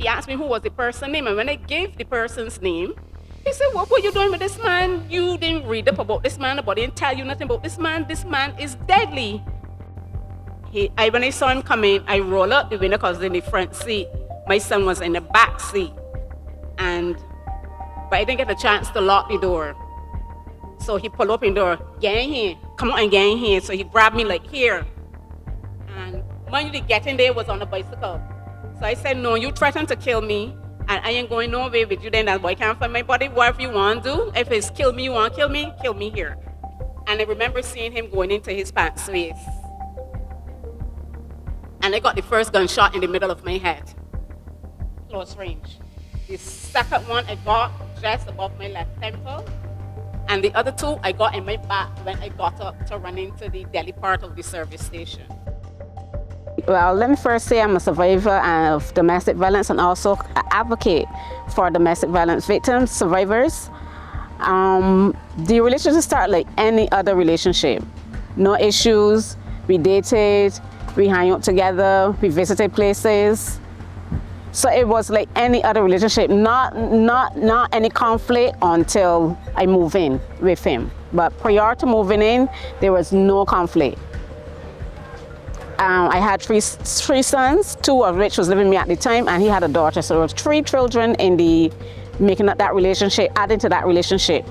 He asked me who was the person's name, and when I gave the person's name, he said, what were you doing with this man? You didn't read up about this man, nobody didn't tell you nothing about this man. This man is deadly. When I saw him come in, I rolled up the window because in the front seat. My son was in the back seat. But I didn't get a chance to lock the door. So he pulled open the door, get in here, come on and get in here. So he grabbed me like here. And mind you, the getting there was on a bicycle. So I said, no, you threatened to kill me, and I ain't going nowhere with you then. That boy can't find my body. Whatever you want to do, if it's kill me, you want to kill me here. And I remember seeing him going into his pants waist. And I got the first gunshot in the middle of my head, close range. The second one I got just above my left temple. And the other two I got in my back when I got up to run into the deli part of the service station. Well, let me first say I'm a survivor of domestic violence and also an advocate for domestic violence victims, survivors. The relationship started like any other relationship. No issues, we dated, we hung out together, we visited places. So it was like any other relationship, not any conflict until I moved in with him. But prior to moving in, there was no conflict. I had three sons, two of which was living with me at the time, and he had a daughter. So there was 3 children in the making up that relationship, adding to that relationship.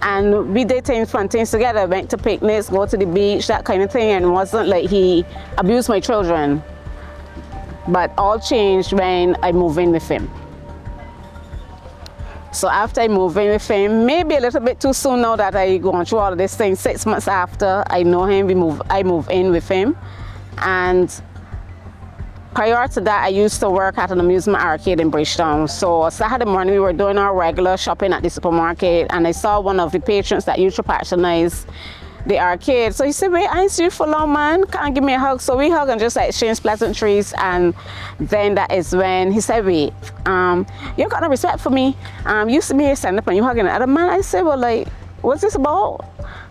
And we did fun things together, went to picnics, go to the beach, that kind of thing, and it wasn't like he abused my children. But all changed when I moved in with him. So after I moved in with him, maybe a little bit too soon now that I gone through all of this thing, 6 months after I know him, I moved in with him. And prior to that, I used to work at an amusement arcade in Bridgetown. So Saturday morning, we were doing our regular shopping at the supermarket, and I saw one of the patrons that used to patronize the arcade. So he said, wait, I ain't seen you for long, man. Can't give me a hug. So we hug and just exchanged pleasantries. And then that is when he said, wait, you got no respect for me. You see me here standing up and you hugging another man. I said, well, like, what's this about?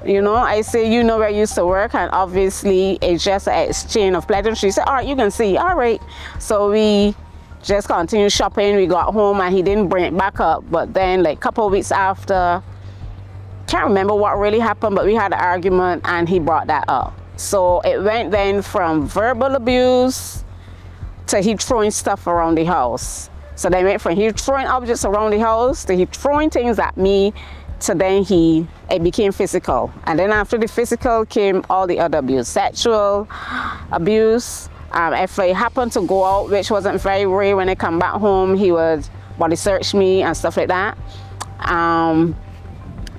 You know, I say, you know where I used to work, and obviously it's just an exchange of pleasantries. He said, all right, you can see, all right. So we just continued shopping. We got home and he didn't bring it back up. But then like a couple of weeks after, can't remember what really happened, but we had an argument and he brought that up. So it went then from verbal abuse to he throwing stuff around the house. So they went from he throwing objects around the house to he throwing things at me, to then it became physical. And then after the physical came all the other abuse, sexual abuse. If I happened to go out, which wasn't very rare, when I come back home, he would body search me and stuff like that.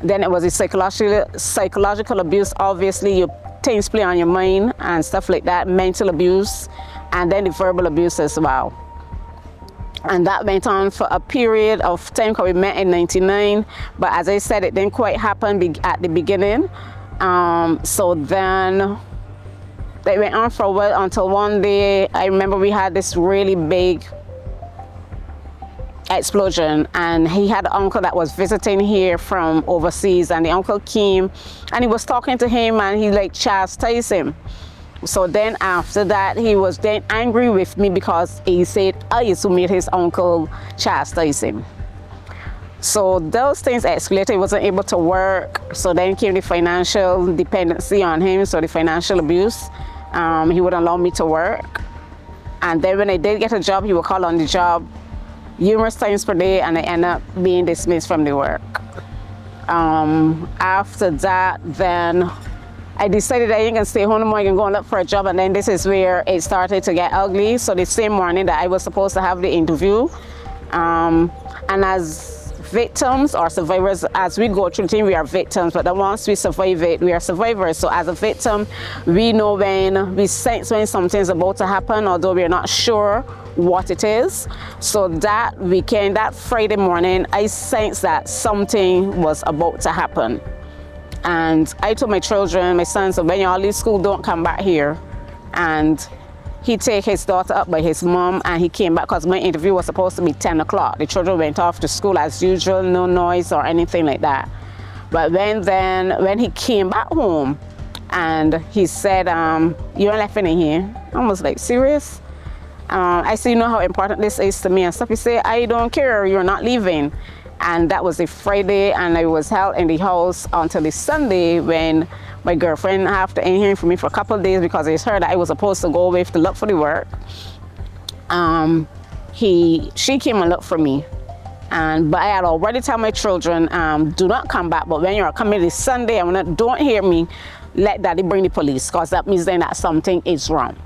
Then it was the psychological abuse. Obviously, your things play on your mind and stuff like that, mental abuse, and then the verbal abuse as well. And that went on for a period of time, because we met in '99. But as I said, it didn't quite happen at the beginning. So then they went on for a while until one day, I remember we had this really big explosion, and he had an uncle that was visiting here from overseas, and the uncle came and he was talking to him and he like chastised him. So then after that, he was then angry with me because he said I used to made his uncle chastise him. So those things escalated. He wasn't able to work. So then came the financial dependency on him, so the financial abuse. He wouldn't allow me to work. And then when I did get a job, he would call on the job numerous times per day, and I ended up being dismissed from the work. After that, then I decided I ain't gonna stay home anymore, I can go and look for a job, and then this is where it started to get ugly. So the same morning that I was supposed to have the interview, and as victims or survivors, as we go through the thing, we are victims, but then once we survive it, we are survivors. So as a victim, we know when, we sense when something's about to happen, although we're not sure what it is. So that weekend, that Friday morning, I sensed that something was about to happen. And I told my children, my sons, so when you all leave school, don't come back here. And he take his daughter up by his mom, and he came back because my interview was supposed to be 10 o'clock. The children went off to school as usual, no noise or anything like that. But when he came back home, and he said, you ain't left in here. I was like, serious? I said, you know how important this is to me and stuff. He said, I don't care, you're not leaving. And that was a Friday, and I was held in the house until the Sunday when my girlfriend after hearing from me for a couple of days because it's her that I was supposed to go with to look for the work. She came and looked for me. But I had already told my children, do not come back, but when you're coming this Sunday and don't hear me, let daddy bring the police, because that means then that something is wrong.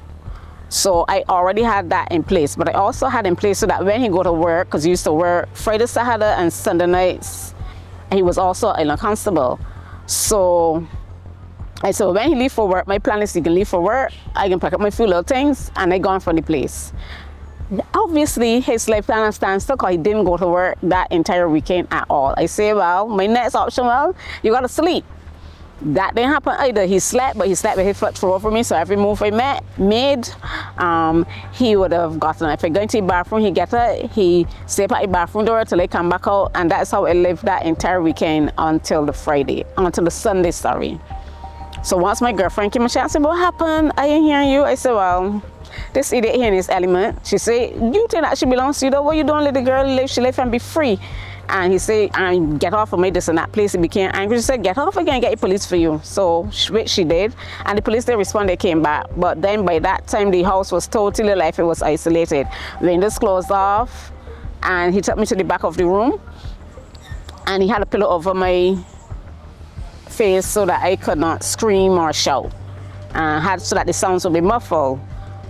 So I already had that in place, but I also had in place so that when he go to work, because he used to work Friday, Saturday, and Sunday nights, he was also a constable. So I said, when he leave for work, my plan is he can leave for work, I can pack up my few little things, and I gone from the place. Obviously, his life plan stands still because he didn't go to work that entire weekend at all. I say, well, my next option, well, you gotta sleep. That didn't happen either. He slept, but he slept with his foot through over me, so every move I made, he would have gotten. If I go into the bathroom, he get up, he stay at the bathroom door till I come back out, and that's how I lived that entire weekend until the Sunday, sorry. So once my girlfriend came and she said, what happened? I didn't hear you. I said, well, this idiot here in his element. She said, you think that she belongs to you though? What you don't let the girl live, she live and be free. And he said, get off of me, this and that place. He became angry. She said, get off again, get the police for you. So, which she did. And the police, they responded, came back. But then by that time, the house was totally like it was isolated. Windows closed off. And he took me to the back of the room. And he had a pillow over my face so that I could not scream or shout. So that the sounds would be muffled.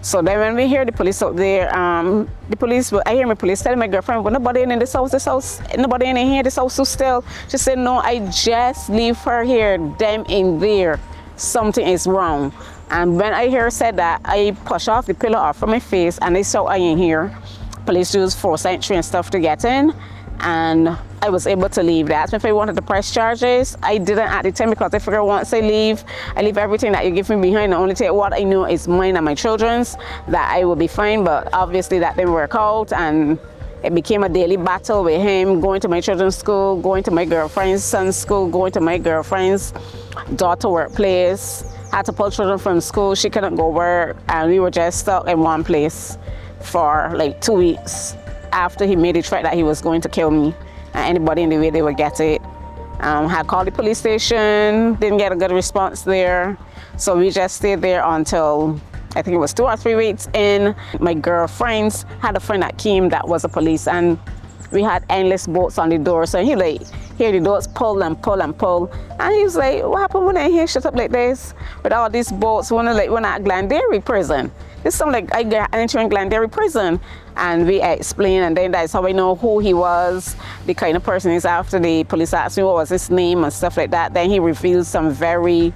So then when we hear the police out there, I hear my police telling my girlfriend, well, nobody in this house, nobody in here, this house is still. She said, no, I just leave her here, them in there, something is wrong. And when I hear her said that, I push off the pillow off from my face and they saw I in here. Police used forced entry and stuff to get in, and I was able to leave. They asked me if I wanted to press charges. I didn't at the time because I figured once I leave everything that you give me behind. I only take what I know is mine and my children's, that I will be fine. But obviously that didn't work out, and it became a daily battle with him, going to my children's school, going to my girlfriend's son's school, going to my girlfriend's daughter workplace. Had to pull children from school. She couldn't go work, and we were just stuck in one place for like 2 weeks after he made the threat that he was going to kill me. Anybody in the way, they would get it. Had called the police station, didn't get a good response there. So we just stayed there until, I think it was 2 or 3 weeks in. My girlfriends had a friend that came that was a police, and we had endless bolts on the door. So he like, hear the doors pull and pull and pull. And he was like, what happened when I hear shut up like this? With all these bolts, when at Glenderry prison. This sounds like I got entering Glenderry prison. And we explained, and then that's how I know who he was, the kind of person he's after. The police asked me what was his name and stuff like that. Then he revealed some very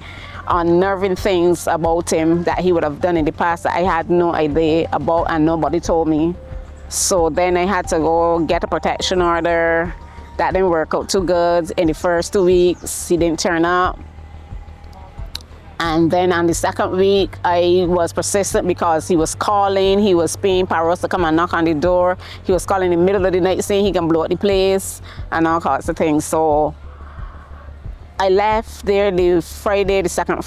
unnerving things about him that he would have done in the past that I had no idea about and nobody told me. So then I had to go get a protection order. That didn't work out too good. In the first 2 weeks, he didn't turn up. And then on the second week, I was persistent because he was calling, he was paying Paros to come and knock on the door. He was calling in the middle of the night saying he can blow up the place and all sorts of things. So I left there the second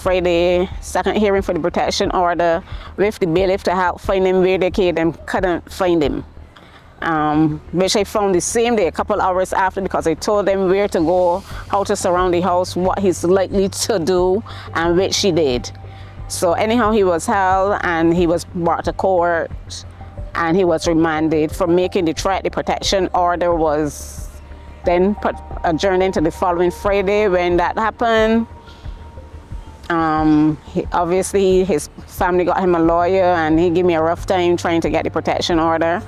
hearing for the protection order with the bailiff to help find him where they couldn't find him. Which I found the same day, a couple hours after, because I told them where to go, how to surround the house, what he's likely to do, and which he did. So anyhow, he was held and he was brought to court and he was remanded for making the threat. The protection order was then adjourned into the following Friday. When that happened, obviously his family got him a lawyer and he gave me a rough time trying to get the protection order.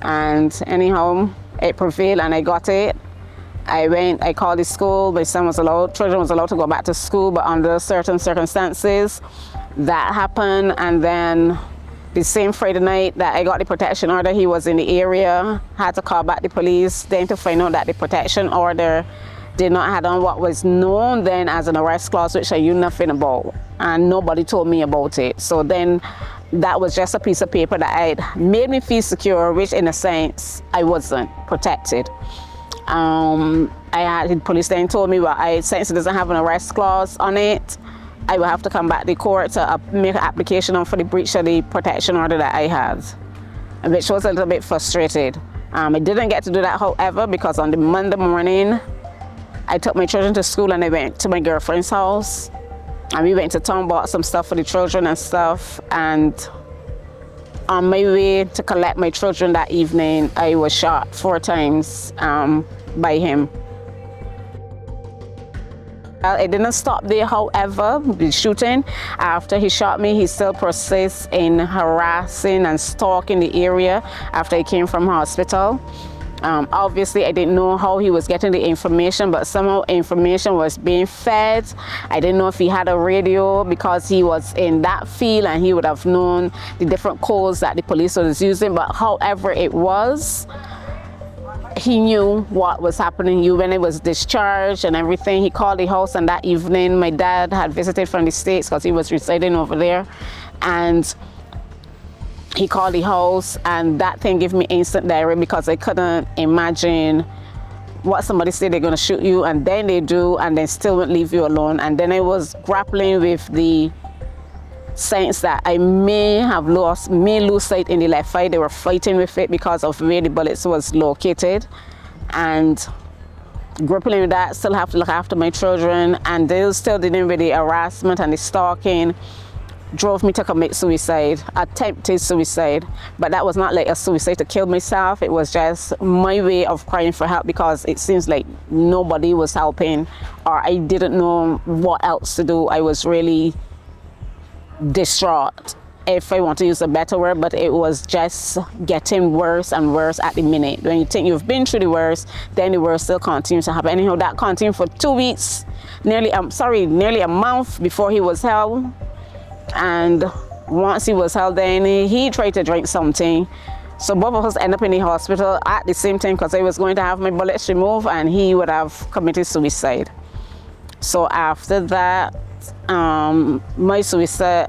And anyhow, it prevailed and I got it. I called the school. My children was allowed to go back to school, but under certain circumstances, that happened. And then the same Friday night that I got the protection order, he was in the area, had to call back the police, then to find out that the protection order did not have on what was known then as an arrest clause, which I knew nothing about, and nobody told me about it. So then that was just a piece of paper that had made me feel secure, which in a sense I wasn't protected. The police then told me, well, since it doesn't have an arrest clause on it, I will have to come back to court to make an application for the breach of the protection order that I had. which was a little bit frustrated. I didn't get to do that, however, because on the Monday morning, I took my children to school and I went to my girlfriend's house. And we went to town, bought some stuff for the children and stuff. And on my way to collect my children that evening, I was shot 4 times by him. It didn't stop there, however, the shooting. After he shot me, he still persists in harassing and stalking the area after he came from hospital. Obviously, I didn't know how he was getting the information, but somehow information was being fed. I didn't know if he had a radio because he was in that field and he would have known the different codes that the police was using, but however it was, he knew what was happening. He knew when it was discharged and everything. He called the house, and that evening my dad had visited from the States because he was residing over there, and he called the house, and that thing gave me instant diarrhea because I couldn't imagine what somebody said they're going to shoot you and then they do and then still won't leave you alone. And then I was grappling with the sense that I may lose sight in the left eye. They were fighting with it because of where the bullets was located, and grappling with that, still have to look after my children, and they still dealing with the harassment and the stalking drove me to commit suicide, attempted suicide. But that was not like a suicide to kill myself. It was just my way of crying for help because it seems like nobody was helping, or I didn't know what else to do. I was really distraught, if I want to use a better word, but it was just getting worse and worse at the minute. When you think you've been through the worst, then the worst still continues to happen. Anyhow, that continued for 2 weeks, nearly a month before he was held. And once he was held, then he tried to drink something. So both of us ended up in the hospital at the same time because I was going to have my bullets removed and he would have committed suicide. So after that, my suicide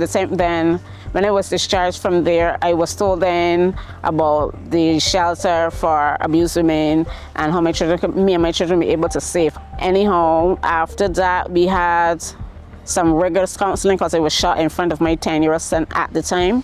attempt, then when I was discharged from there, I was told then about the shelter for abused women and how me and my children were able to save. Anyhow, after that, we had some rigorous counseling because I was shot in front of my 10-year-old son at the time,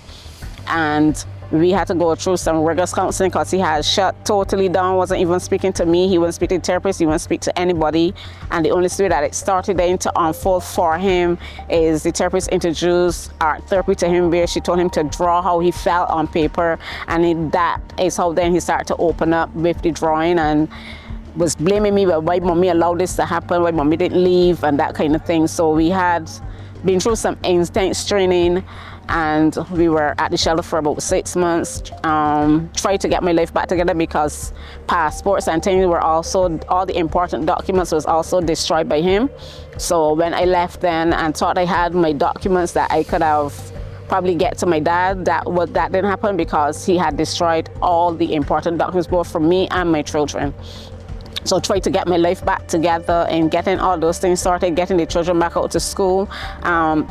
and we had to go through some rigorous counseling because he had shut totally down, wasn't even speaking to me, he wouldn't speak to the therapist, he wouldn't speak to anybody. And the only way that it started then to unfold for him is the therapist introduced art therapy to him, where she told him to draw how he felt on paper, and that is how then he started to open up with the drawing and was blaming me, but why mommy allowed this to happen, why mommy didn't leave, and that kind of thing. So we had been through some intense training, and we were at the shelter for about 6 months, tried to get my life back together because passports and things were also, all the important documents was also destroyed by him. So when I left then and thought I had my documents that I could have probably get to my dad, that didn't happen because he had destroyed all the important documents both for me and my children. So tried to get my life back together and getting all those things started, getting the children back out to school.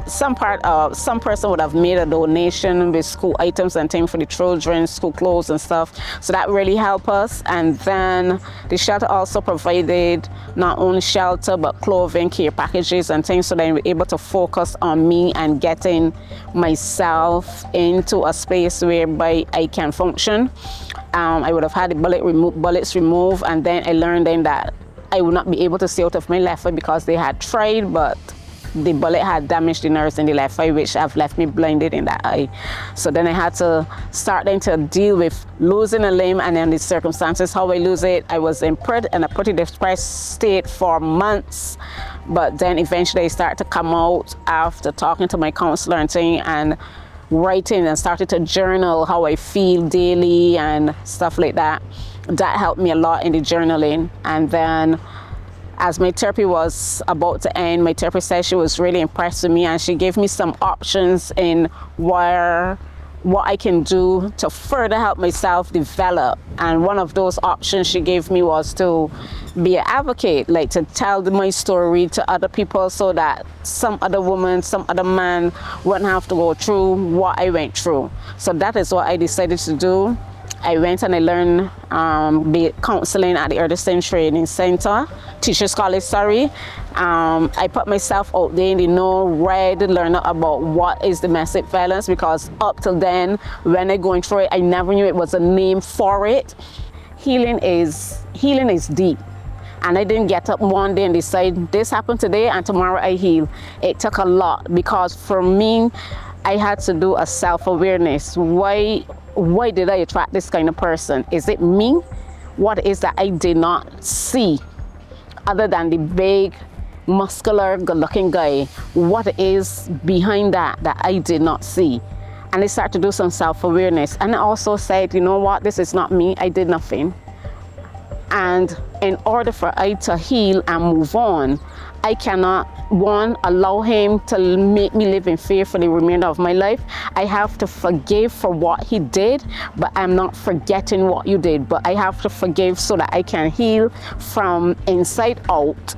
Some person would have made a donation with school items and things for the children, school clothes and stuff. So that really helped us. And then the shelter also provided not only shelter, but clothing, care packages and things, so that we were able to focus on me and getting myself into a space whereby I can function. I would have had the bullets removed, and then I learned then that I would not be able to see out of my left eye because they had tried, but the bullet had damaged the nerves in the left eye, which have left me blinded in that eye. So then I had to start then to deal with losing a limb, and then the circumstances, how I lose it. I was in a pretty depressed state for months, but then eventually I started to come out after talking to my counselor and thing, and writing and started to journal how I feel daily and stuff like that. That helped me a lot in the journaling. And then as my therapy was about to end, my therapist said she was really impressed with me, and she gave me some options in what I can do to further help myself develop. And one of those options she gave me was to be an advocate, like to tell my story to other people so that some other woman, some other man wouldn't have to go through what I went through. So that is what I decided to do. I went and I learned counseling at the Edison Training Center, Teachers College, sorry. I put myself out there in the know, read, learn about what is domestic violence, because up till then, when I going through it, I never knew it was a name for it. Healing is deep. And I didn't get up one day and decide this happened today and tomorrow I heal. It took a lot, because for me, I had to do a self-awareness. Why did I attract this kind of person? Is it me? What is that I did not see other than the big, muscular, good-looking guy? What is behind that I did not see? And I started to do some self-awareness. And I also said, you know what, this is not me, I did nothing. And in order for I to heal and move on, I cannot, one, allow him to make me live in fear for the remainder of my life. I have to forgive for what he did, but I'm not forgetting what you did. But I have to forgive so that I can heal from inside out,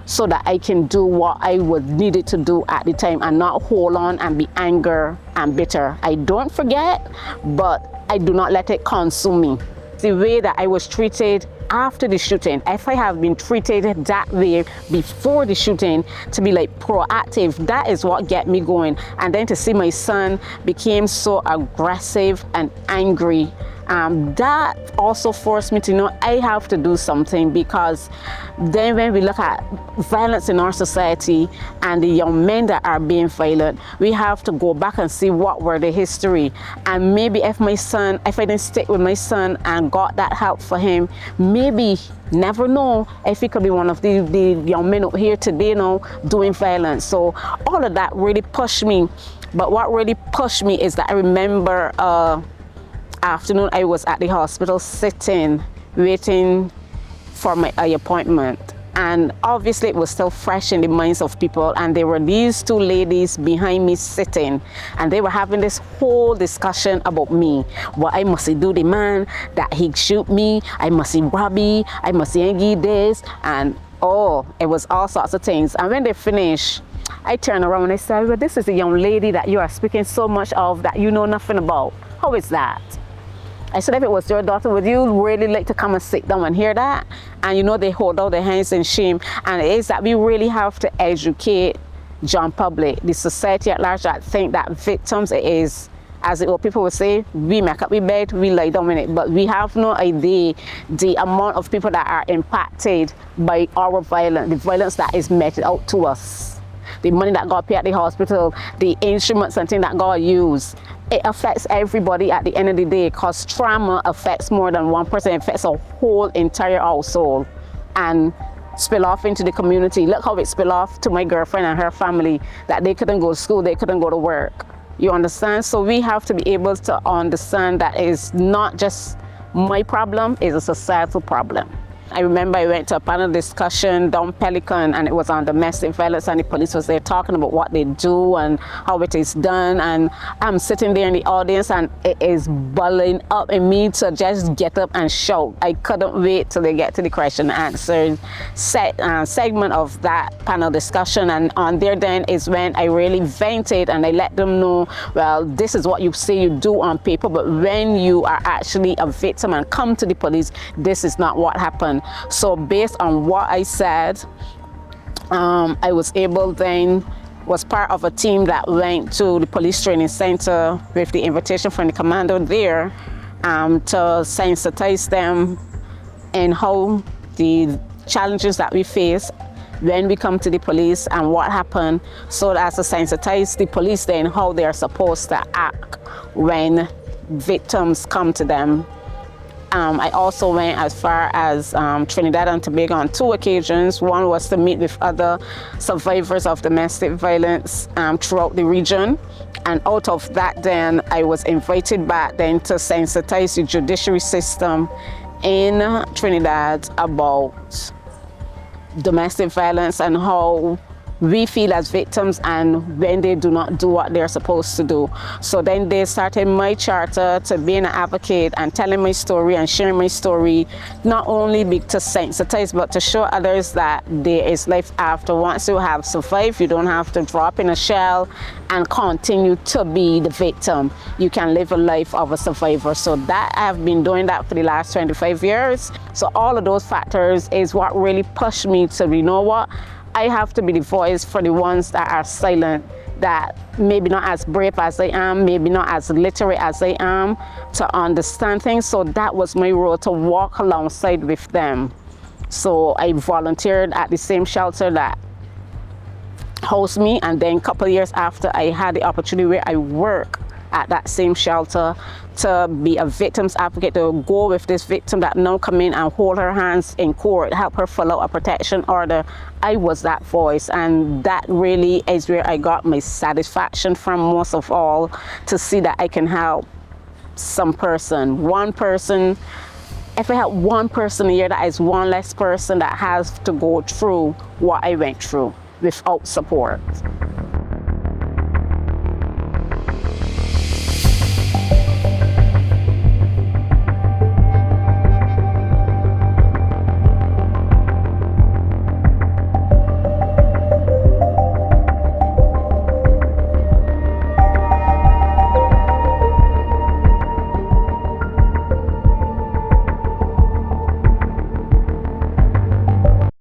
so that I can do what I would needed to do at the time and not hold on and be angry and bitter. I don't forget, but I do not let it consume me. The way that I was treated after the shooting, if I have been treated that way before the shooting, to be like proactive, that is what get me going. And then to see my son became so aggressive and angry, that also forced me to know I have to do something, because then when we look at violence in our society and the young men that are being violent, we have to go back and see what were the history. And maybe if I didn't stick with my son and got that help for him, maybe, never know, if he could be one of the young men out here today, you know, doing violence. So all of that really pushed me. But what really pushed me is that I remember afternoon I was at the hospital sitting, waiting for my appointment. And obviously it was still fresh in the minds of people, and there were these two ladies behind me sitting, and they were having this whole discussion about me. What I must do the man, that he shoot me, I must rob me, I must give this, and oh, it was all sorts of things. And when they finished, I turned around and I said, well, this is the young lady that you are speaking so much of that you know nothing about. How is that? I said, if it was your daughter, would you really like to come and sit down and hear that? And you know, they hold out their hands in shame. And it is that we really have to educate John public, the society at large, that think that victims is, as the old people would say, we make up, we bed, we lie down in it. But we have no idea the amount of people that are impacted by our violence, the violence that is meted out to us. The money that God paid at the hospital, the instruments and things that God used. It affects everybody at the end of the day, because trauma affects more than one person. It affects a whole entire household and spill off into the community. Look how it spill off to my girlfriend and her family, that they couldn't go to school, they couldn't go to work. You understand? So we have to be able to understand that it's not just my problem, it's a societal problem. I remember I went to a panel discussion down Pelican, and it was on domestic violence, and the police was there talking about what they do and how it is done. And I'm sitting there in the audience, and it is bubbling up in me to just get up and shout. I couldn't wait till they get to the question and answer segment of that panel discussion. And on there then is when I really vented, and I let them know, well, this is what you say you do on paper, but when you are actually a victim and come to the police, this is not what happened. So based on what I said, I was able then, was part of a team that went to the police training center with the invitation from the commander there to sensitize them in how the challenges that we face when we come to the police and what happened, so as to sensitize the police then how they are supposed to act when victims come to them. I also went as far as Trinidad and Tobago on 2 occasions. One was to meet with other survivors of domestic violence throughout the region. And out of that then, I was invited back then to sensitize the judiciary system in Trinidad about domestic violence and how we feel as victims and when they do not do what they're supposed to do. So then they started my charter to being an advocate and telling my story and sharing my story, not only to sensitize, but to show others that there is life after. Once you have survived, you don't have to drop in a shell and continue to be the victim. You can live a life of a survivor. So that I've been doing that for the last 25 years. So all of those factors is what really pushed me to, you know what, I have to be the voice for the ones that are silent, that maybe not as brave as I am, maybe not as literate as I am, to understand things. So that was my role, to walk alongside with them. So I volunteered at the same shelter that host me, and then a couple of years after, I had the opportunity where I work at that same shelter to be a victim's advocate, to go with this victim that now come in and hold her hands in court, help her fill out a protection order. I was that voice, and that really is where I got my satisfaction from, most of all, to see that I can help some person, one person. If I help one person a year, that is one less person that has to go through what I went through without support.